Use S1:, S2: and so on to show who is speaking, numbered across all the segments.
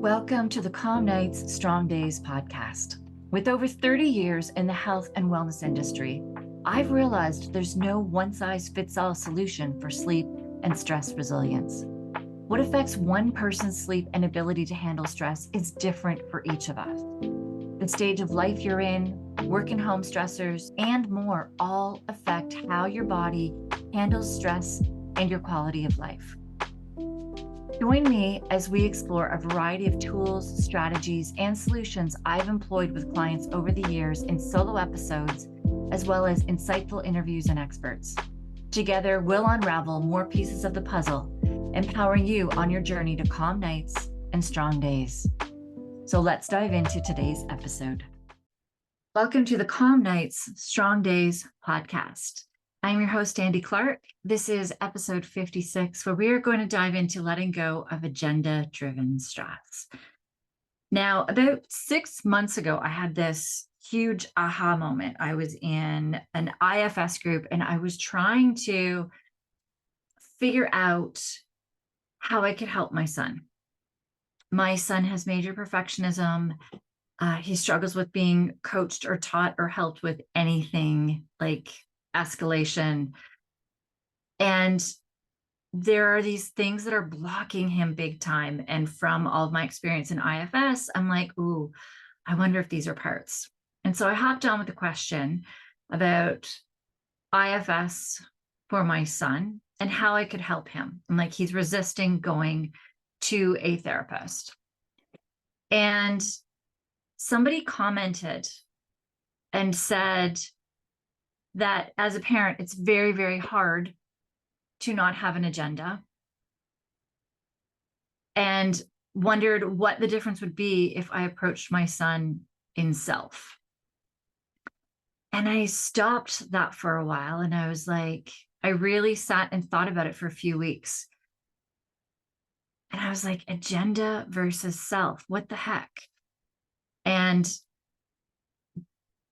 S1: Welcome to the Calm Nights, Strong Days podcast. With over 30 years in the health and wellness industry, I've realized there's no one-size-fits-all solution for sleep and stress resilience. What affects one person's sleep and ability to handle stress is different for each of us. The stage of life you're in, work and home stressors, and more all affect how your body handles stress and your quality of life. Join me as we explore a variety of tools, strategies, and solutions I've employed with clients over the years in solo episodes, as well as insightful interviews and experts. Together, we'll unravel more pieces of the puzzle, empowering you on your journey to calm nights and strong days. So let's dive into today's episode. Welcome to the Calm Nights, Strong Days podcast. I'm your host, Andy Clark. This is episode 56, where we are going to dive into letting go of agenda-driven stress. Now, about 6 months ago, I had this huge aha moment. I was in an IFS group, and I was trying to figure out how I could help my son. My son has major perfectionism. He struggles with being coached or taught or helped with anything like escalation. And there are these things that are blocking him big time. And from all of my experience in IFS, I'm like, ooh, I wonder if these are parts. And so I hopped on with a question about IFS for my son and how I could help him. I'm like, he's resisting going to a therapist. And somebody commented and said that as a parent, it's very, very hard to not have an agenda, and wondered what the difference would be if I approached my son in self. And I stopped that for a while, and I was like, I really sat and thought about it for a few weeks. And I was like, agenda versus self, what the heck? And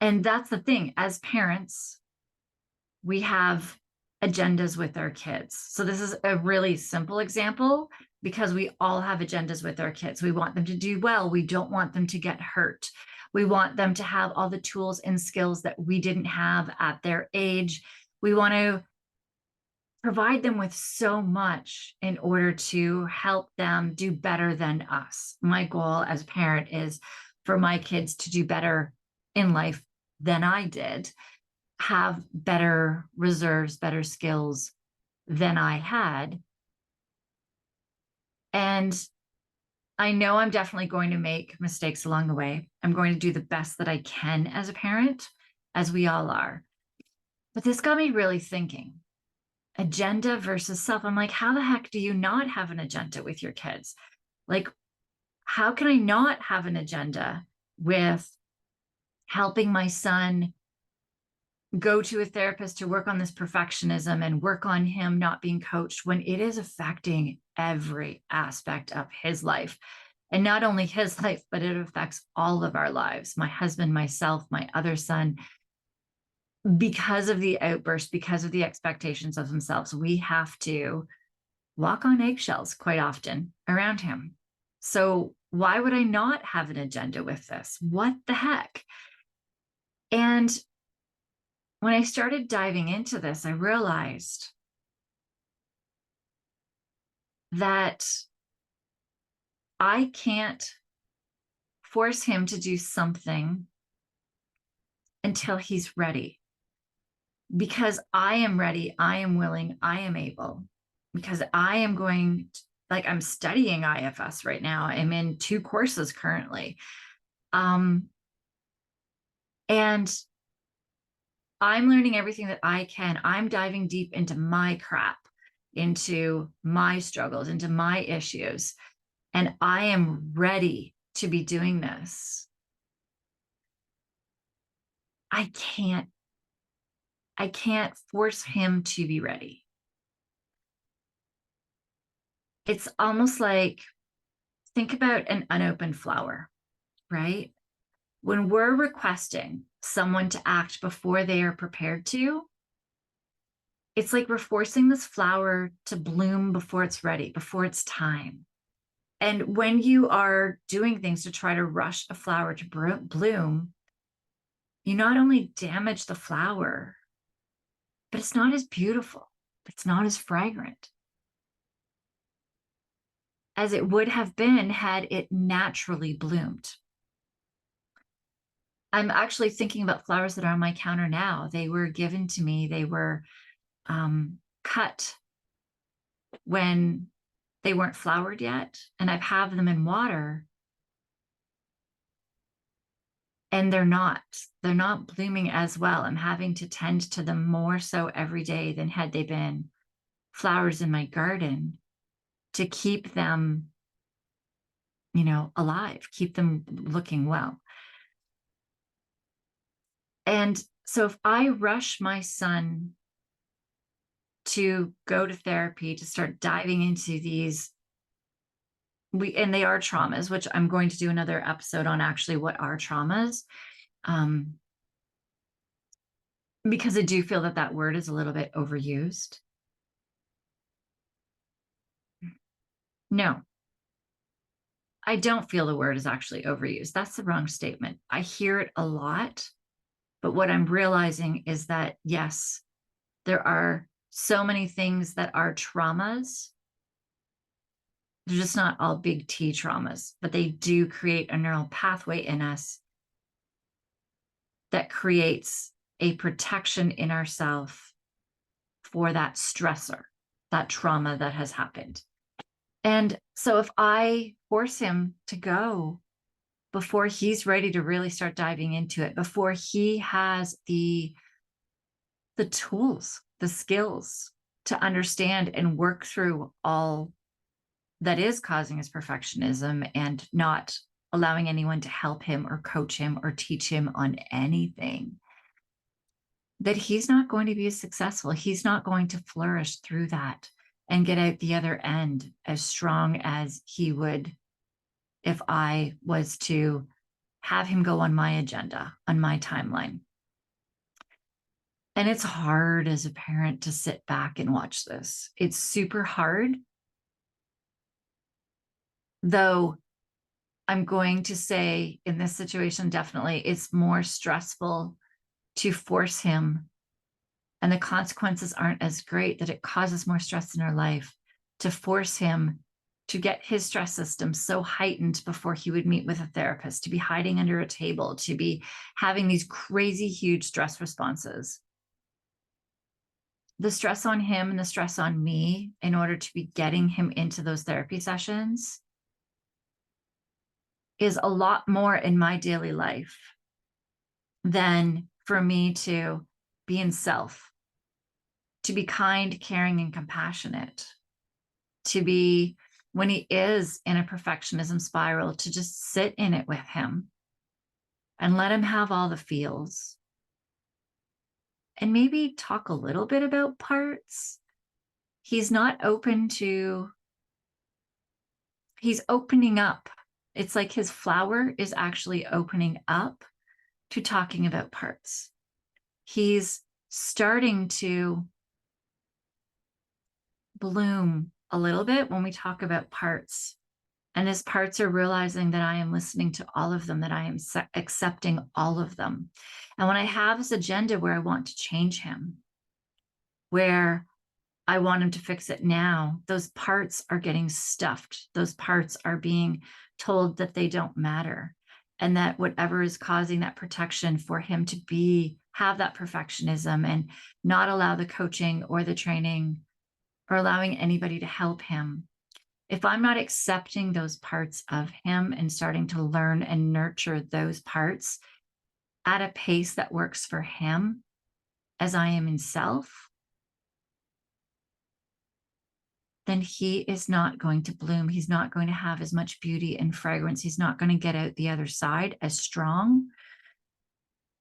S1: that's the thing, as parents, we have agendas with our kids. So this is a really simple example because we all have agendas with our kids. We want them to do well. We don't want them to get hurt. We want them to have all the tools and skills that we didn't have at their age. We want to provide them with so much in order to help them do better than us. My goal as a parent is for my kids to do better in life than I did, have better reserves, better skills than I had. And I know I'm definitely going to make mistakes along the way. I'm going to do the best that I can as a parent, as we all are. But this got me really thinking, agenda versus self. I'm like, how the heck do you not have an agenda with your kids? Like, how can I not have an agenda with helping my son go to a therapist to work on this perfectionism and work on him not being coached when it is affecting every aspect of his life? And not only his life, but it affects all of our lives. My husband, myself, my other son, because of the outburst, because of the expectations of themselves, we have to walk on eggshells quite often around him. So why would I not have an agenda with this? What the heck? And when I started diving into this, I realized that I can't force him to do something until he's ready. Because I am ready, I am willing, I am able. Because I am going, I'm studying IFS right now. I'm in 2 courses currently. And I'm learning everything that I can. I'm diving deep into my crap, into my struggles, into my issues. And I am ready to be doing this. I can't force him to be ready. It's almost like, think about an unopened flower, right? When we're requesting someone to act before they are prepared to, it's like we're forcing this flower to bloom before it's ready, before it's time. And when you are doing things to try to rush a flower to bloom, you not only damage the flower, but it's not as beautiful. It's not as fragrant as it would have been had it naturally bloomed. I'm actually thinking about flowers that are on my counter now. They were given to me. They were cut when they weren't flowered yet, and I've have them in water, and they're not blooming as well. I'm having to tend to them more so every day than had they been flowers in my garden to keep them, alive, keep them looking well. And so if I rush my son to go to therapy, to start diving into these, and they are traumas, which I'm going to do another episode on actually what are traumas. Because I do feel that that word is a little bit overused. No, I don't feel the word is actually overused. That's the wrong statement. I hear it a lot, but what I'm realizing is that, yes, there are so many things that are traumas. They're just not all big T traumas, but they do create a neural pathway in us that creates a protection in ourselves for that stressor, that trauma that has happened. And so if I force him to go before he's ready to really start diving into it, before he has the tools, the skills to understand and work through all that is causing his perfectionism and not allowing anyone to help him or coach him or teach him on anything, that he's not going to be as successful. He's not going to flourish through that and get out the other end as strong as he would if I was to have him go on my agenda, on my timeline. And it's hard as a parent to sit back and watch this. It's super hard. Though I'm going to say in this situation, definitely it's more stressful to force him, and the consequences aren't as great, that it causes more stress in our life to force him to get his stress system so heightened before he would meet with a therapist, to be hiding under a table, to be having these crazy, huge stress responses. The stress on him and the stress on me in order to be getting him into those therapy sessions is a lot more in my daily life than for me to be in self, to be kind, caring, and compassionate, to be, when he is in a perfectionism spiral, to just sit in it with him and let him have all the feels and maybe talk a little bit about parts. He's not open to, he's opening up. It's like his flower is actually opening up to talking about parts. He's starting to bloom a little bit when we talk about parts. And his parts are realizing that I am listening to all of them, that I am accepting all of them. And when I have this agenda where I want to change him, where I want him to fix it now, those parts are getting stuffed. Those parts are being told that they don't matter. And that whatever is causing that protection for him to have that perfectionism and not allow the coaching or the training or allowing anybody to help him, if I'm not accepting those parts of him and starting to learn and nurture those parts at a pace that works for him as I am in self, then he is not going to bloom. He's not going to have as much beauty and fragrance. He's not going to get out the other side as strong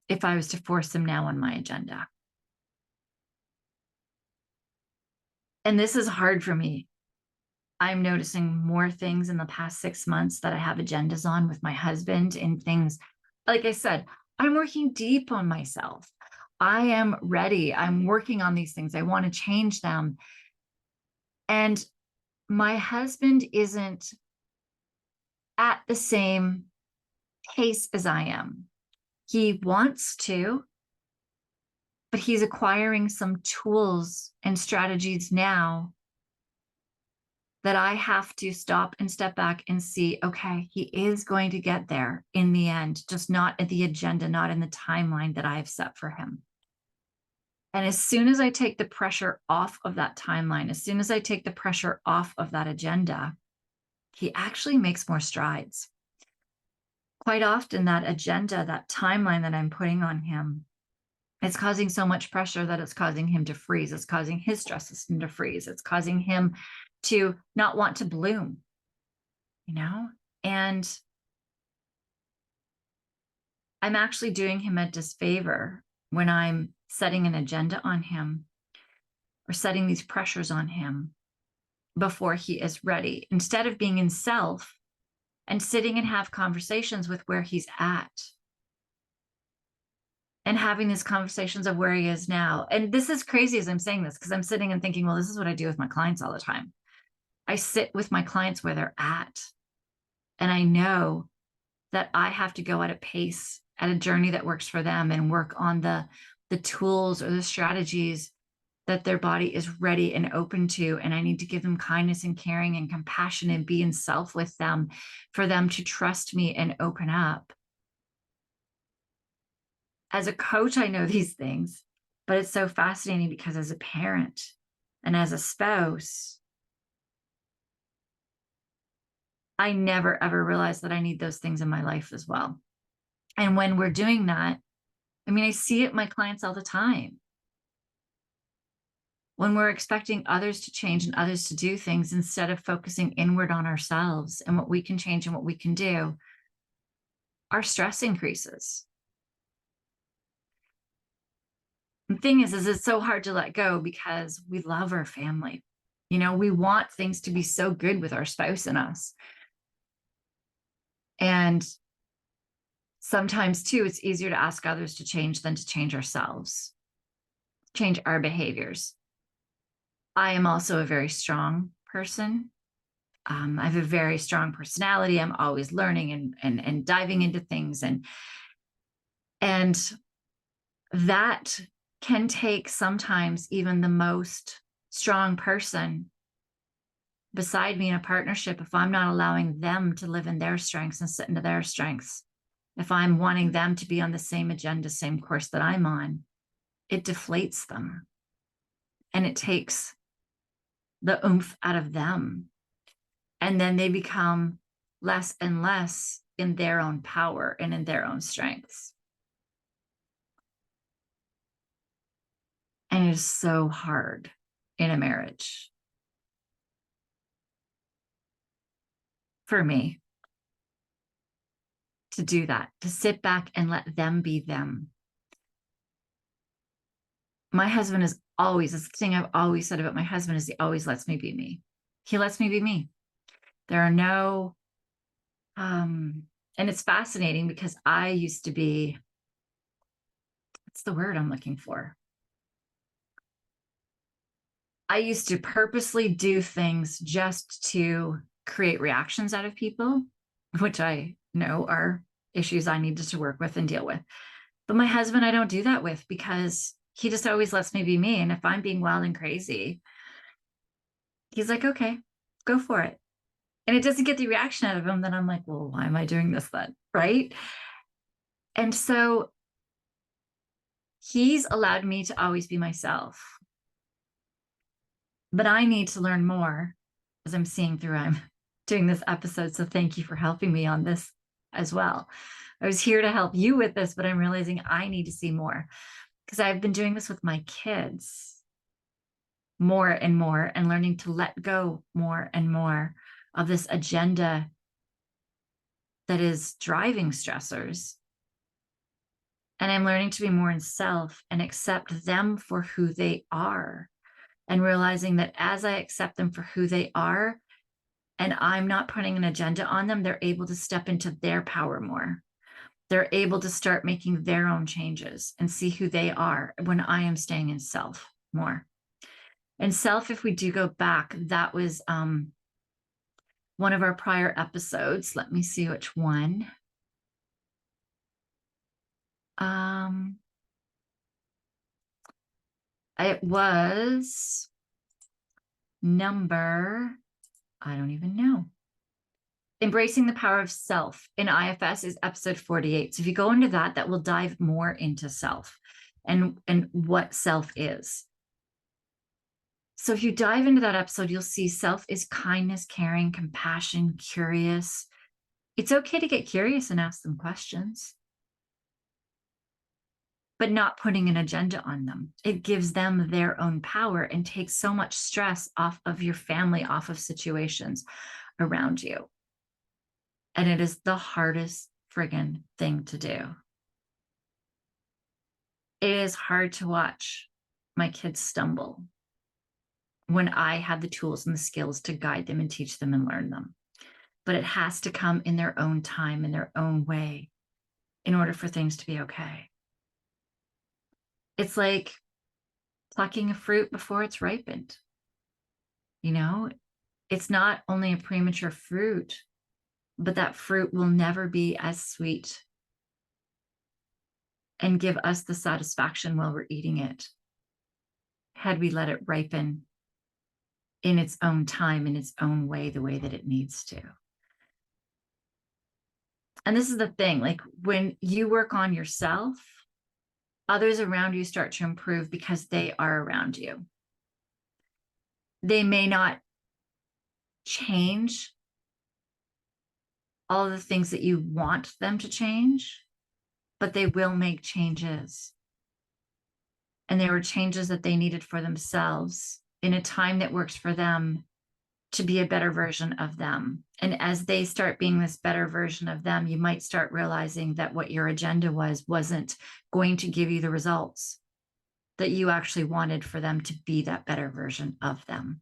S1: if I was to force him now on my agenda. And this is hard for me. I'm noticing more things in the past 6 months that I have agendas on with my husband, and things, like I said, I'm working deep on myself. I am ready. I'm working on these things. I want to change them. And my husband isn't at the same pace as I am. He wants to, but he's acquiring some tools and strategies now that I have to stop and step back and see, okay, he is going to get there in the end, just not at the agenda, not in the timeline that I've set for him. And as soon as I take the pressure off of that timeline, as soon as I take the pressure off of that agenda, he actually makes more strides. Quite often, that agenda, that timeline that I'm putting on him, it's causing so much pressure that it's causing him to freeze. It's causing his stress system to freeze. It's causing him to not want to bloom, And I'm actually doing him a disfavor when I'm setting an agenda on him or setting these pressures on him before he is ready, instead of being in self and sitting and have conversations with where he's at and having these conversations of where he is now. And this is crazy as I'm saying this, because I'm sitting and thinking, well, this is what I do with my clients all the time. I sit with my clients where they're at. And I know that I have to go at a pace, at a journey that works for them, and work on the tools or the strategies that their body is ready and open to. And I need to give them kindness and caring and compassion and be in self with them for them to trust me and open up. As a coach, I know these things, but it's so fascinating because as a parent and as a spouse, I never, ever realized that I need those things in my life as well. And when we're doing that, I see it in my clients all the time. When we're expecting others to change and others to do things instead of focusing inward on ourselves and what we can change and what we can do, our stress increases. The thing is it's so hard to let go because we love our family. We want things to be so good with our spouse and us. And sometimes too, it's easier to ask others to change than to change ourselves, change our behaviors. I am also a very strong person. I have a very strong personality. I'm always learning and diving into things. And that can take sometimes even the most strong person beside me in a partnership, if I'm not allowing them to live in their strengths and sit into their strengths, if I'm wanting them to be on the same agenda, same course that I'm on, it deflates them. And it takes the oomph out of them. And then they become less and less in their own power and in their own strengths. And it is so hard in a marriage for me to do that, to sit back and let them be them. My husband is always, this thing I've always said about my husband is he always lets me be me. He lets me be me. There are no, and it's fascinating because I used to be, what's the word I'm looking for? I used to purposely do things just to create reactions out of people, which I know are issues I needed to work with and deal with. But my husband, I don't do that with because he just always lets me be me. And if I'm being wild and crazy, he's like, okay, go for it. And it doesn't get the reaction out of him. Then I'm like, well, why am I doing this then? Right. And so he's allowed me to always be myself. But I need to learn more as I'm seeing through. I'm doing this episode. So thank you for helping me on this as well. I was here to help you with this, but I'm realizing I need to see more because I've been doing this with my kids more and more and learning to let go more and more of this agenda that is driving stressors. And I'm learning to be more in self and accept them for who they are, and realizing that as I accept them for who they are, and I'm not putting an agenda on them, they're able to step into their power more. They're able to start making their own changes and see who they are when I am staying in self more. And self, if we do go back, that was one of our prior episodes. Let me see which one. It was number, I don't even know. Embracing the Power of Self in IFS is episode 48. So if you go into that, that will dive more into self and what self is. So if you dive into that episode, you'll see self is kindness, caring, compassion, curious. It's okay to get curious and ask them questions, but not putting an agenda on them. It gives them their own power and takes so much stress off of your family, off of situations around you. And it is the hardest friggin' thing to do. It is hard to watch my kids stumble when I have the tools and the skills to guide them and teach them and learn them. But it has to come in their own time, in their own way, in order for things to be okay. It's like plucking a fruit before it's ripened. You know, it's not only a premature fruit, but that fruit will never be as sweet and give us the satisfaction while we're eating it had we let it ripen in its own time, in its own way, the way that it needs to. And this is the thing, like when you work on yourself, others around you start to improve because they are around you. They may not change all the things that you want them to change, but they will make changes. And there were changes that they needed for themselves in a time that works for them to be a better version of them. And as they start being this better version of them, you might start realizing that what your agenda wasn't going to give you the results that you actually wanted for them to be that better version of them.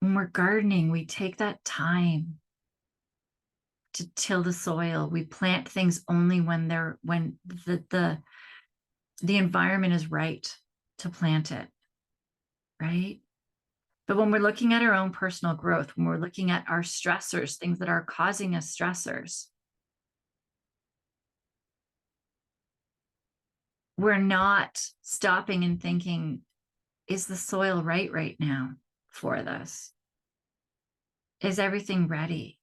S1: When we're gardening, we take that time to till the soil. We plant things only when the environment is right to plant it, right? But when we're looking at our own personal growth, when we're looking at our stressors, things that are causing us stressors, we're not stopping and thinking, is the soil right now for this? Is everything ready?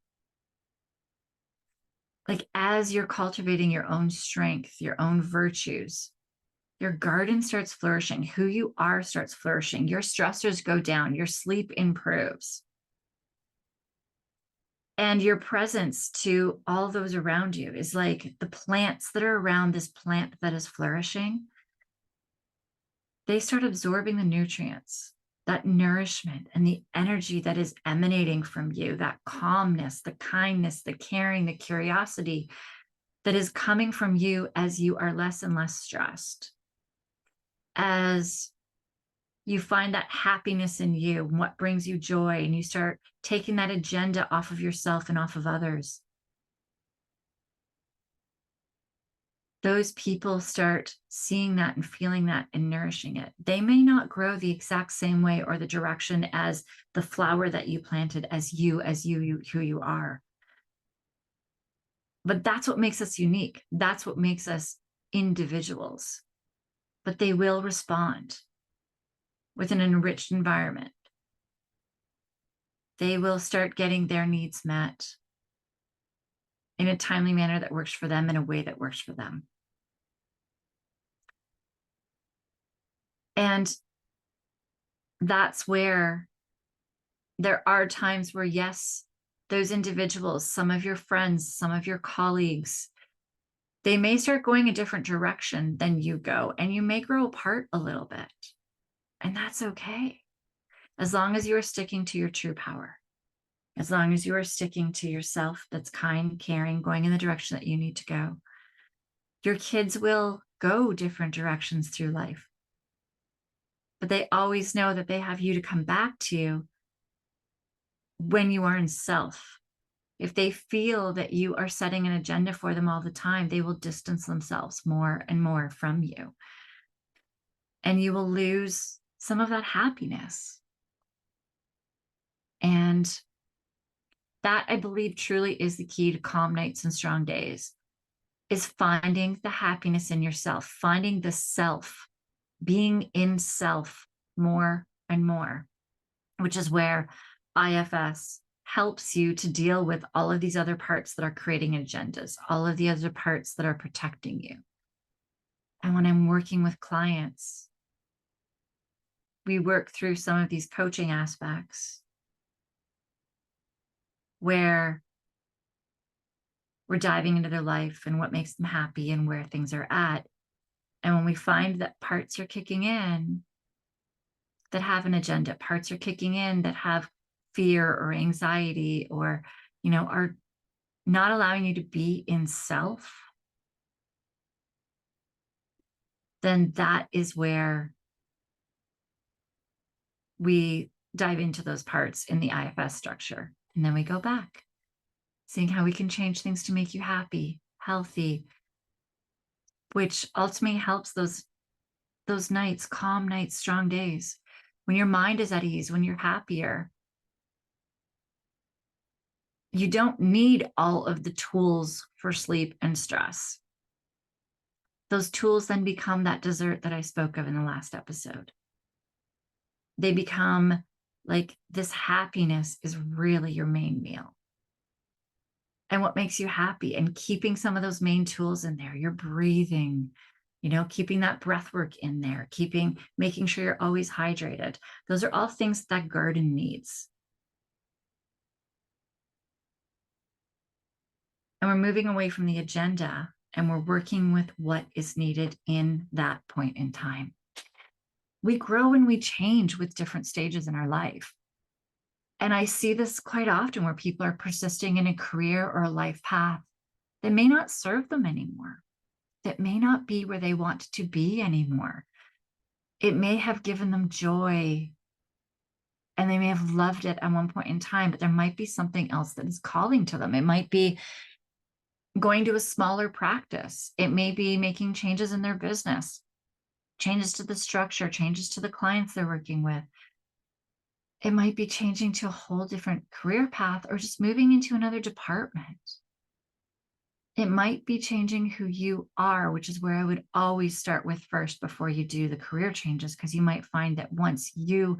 S1: Like as you're cultivating your own strength, your own virtues, your garden starts flourishing. Who you are starts flourishing. Your stressors go down. Your sleep improves. And your presence to all those around you is like the plants that are around this plant that is flourishing. They start absorbing the nutrients, that nourishment, and the energy that is emanating from you, that calmness, the kindness, the caring, the curiosity that is coming from you as you are less and less stressed. As you find that happiness in you and what brings you joy, and you start taking that agenda off of yourself and off of others. Those people start seeing that and feeling that and nourishing it. They may not grow the exact same way or the direction as the flower that you planted, as you who you are. But that's what makes us unique. That's what makes us individuals. But they will respond with an enriched environment. They will start getting their needs met in a timely manner that works for them, in a way that works for them. And that's where there are times where, yes, those individuals, some of your friends, some of your colleagues, they may start going a different direction than you go, and you may grow apart a little bit. And that's okay. As long as you are sticking to your true power, as long as you are sticking to yourself that's kind, caring, going in the direction that you need to go. Your kids will go different directions through life, but they always know that they have you to come back to when you are in self. If they feel that you are setting an agenda for them all the time, they will distance themselves more and more from you. And you will lose some of that happiness. And that, I believe, truly is the key to calm nights and strong days, is finding the happiness in yourself, finding the self, being in self more and more, which is where IFS helps you to deal with all of these other parts that are creating agendas, all of the other parts that are protecting you. And when I'm working with clients, we work through some of these coaching aspects where we're diving into their life and what makes them happy and where things are at. And when we find that parts are kicking in that have an agenda, parts are kicking in that have fear or anxiety or, are not allowing you to be in self, then that is where we dive into those parts in the IFS structure. And then we go back, seeing how we can change things to make you happy, healthy, which ultimately helps those nights, calm nights, strong days. When your mind is at ease, when you're happier, you don't need all of the tools for sleep and stress. Those tools then become that dessert that I spoke of in the last episode. They become like this happiness is really your main meal. And what makes you happy, and keeping some of those main tools in there, your breathing, keeping that breath work in there, making sure you're always hydrated. Those are all things that garden needs. And we're moving away from the agenda and we're working with what is needed in that point in time. We grow and we change with different stages in our life. And I see this quite often where people are persisting in a career or a life path that may not serve them anymore, that may not be where they want to be anymore. It may have given them joy and they may have loved it at one point in time, but there might be something else that is calling to them. It might be going to a smaller practice. It may be making changes in their business, changes to the structure, changes to the clients they're working with. It might be changing to a whole different career path or just moving into another department. It might be changing who you are, which is where I would always start with first before you do the career changes, because you might find that once you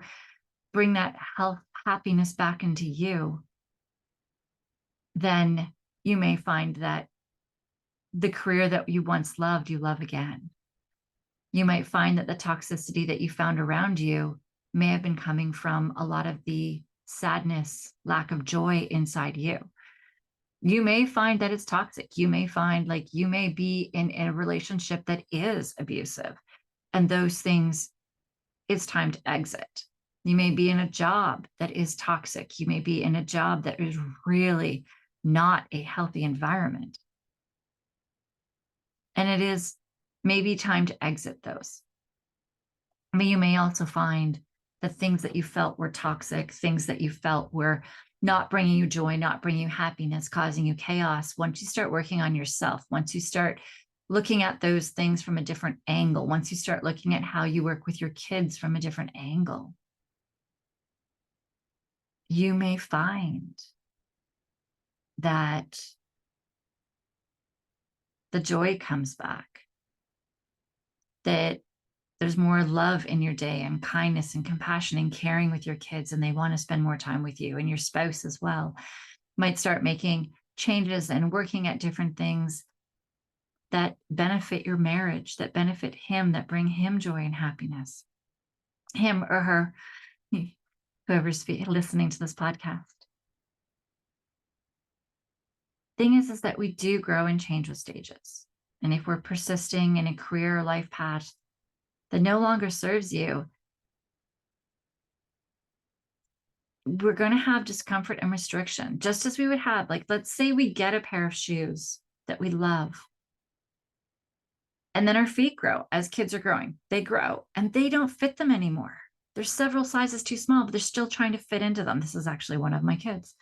S1: bring that health, happiness back into you, then you may find that the career that you once loved, you love again. You might find that the toxicity that you found around you may have been coming from a lot of the sadness, lack of joy inside you. You may find that it's toxic. You may find like you may be in a relationship that is abusive, and those things, it's time to exit. You may be in a job that is toxic. You may be in a job that is really not a healthy environment. And it is maybe time to exit those. But you may also find the things that you felt were toxic, things that you felt were not bringing you joy, not bringing you happiness, causing you chaos. Once you start working on yourself, once you start looking at those things from a different angle, once you start looking at how you work with your kids from a different angle, you may find that the joy comes back, that there's more love in your day and kindness and compassion and caring with your kids, and they want to spend more time with you, and your spouse as well might start making changes and working at different things that benefit your marriage, that benefit him, that bring him joy and happiness, him or her, whoever's listening to this podcast. Thing is that we do grow and change with stages. And if we're persisting in a career or life path that no longer serves you, we're going to have discomfort and restriction, just as we would have, like, let's say we get a pair of shoes that we love. And then our feet grow as kids are growing. They grow and they don't fit them anymore. They're several sizes too small, but they're still trying to fit into them. This is actually one of my kids.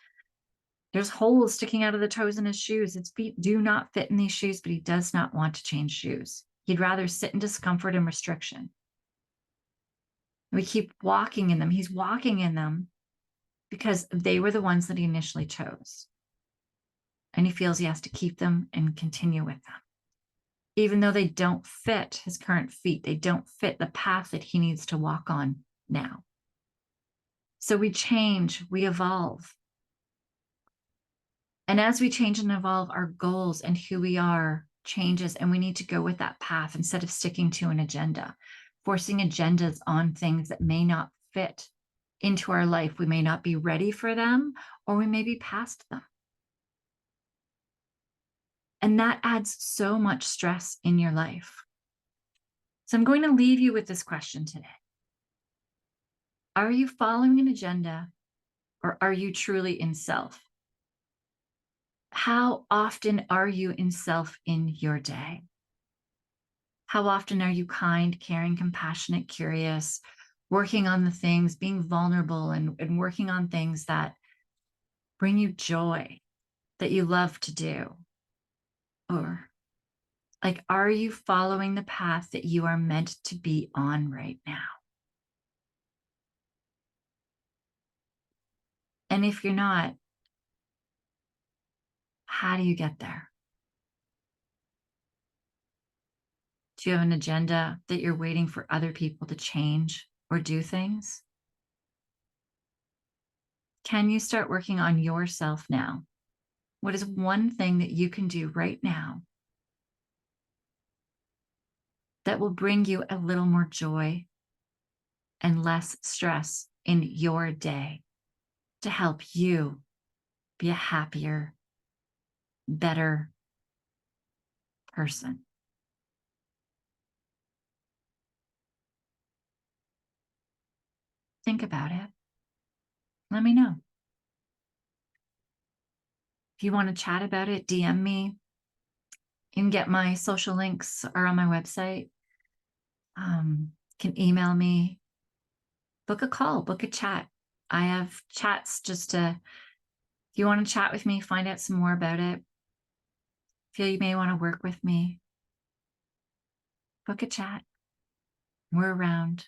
S1: There's holes sticking out of the toes in his shoes. His feet do not fit in these shoes, but he does not want to change shoes. He'd rather sit in discomfort and restriction. We keep walking in them. He's walking in them. because they were the ones that he initially chose. And he feels he has to keep them and continue with them, even though they don't fit his current feet. They don't fit the path that he needs to walk on now. So we change, we evolve. And as we change and evolve, our goals and who we are changes, and we need to go with that path instead of sticking to an agenda, forcing agendas on things that may not fit into our life. We may not be ready for them, or we may be past them. And that adds so much stress in your life. So I'm going to leave you with this question today. Are you following an agenda, or are you truly in self? How often are you in self in your day? How often are you kind, caring, compassionate, curious, working on the things, being vulnerable, and working on things that bring you joy, that you love to do? Or like, are you following the path that you are meant to be on right now? And if you're not, how do you get there? Do you have an agenda that you're waiting for other people to change or do things? Can you start working on yourself now? What is one thing that you can do right now that will bring you a little more joy and less stress in your day to help you be a happier, better person? Think about it. Let me know. If you want to chat about it, DM me. You can get my social links are on my website. Can email me, book a call, book a chat. I have chats just to, if you want to chat with me, find out some more about it, feel you may want to work with me, book a chat. We're around.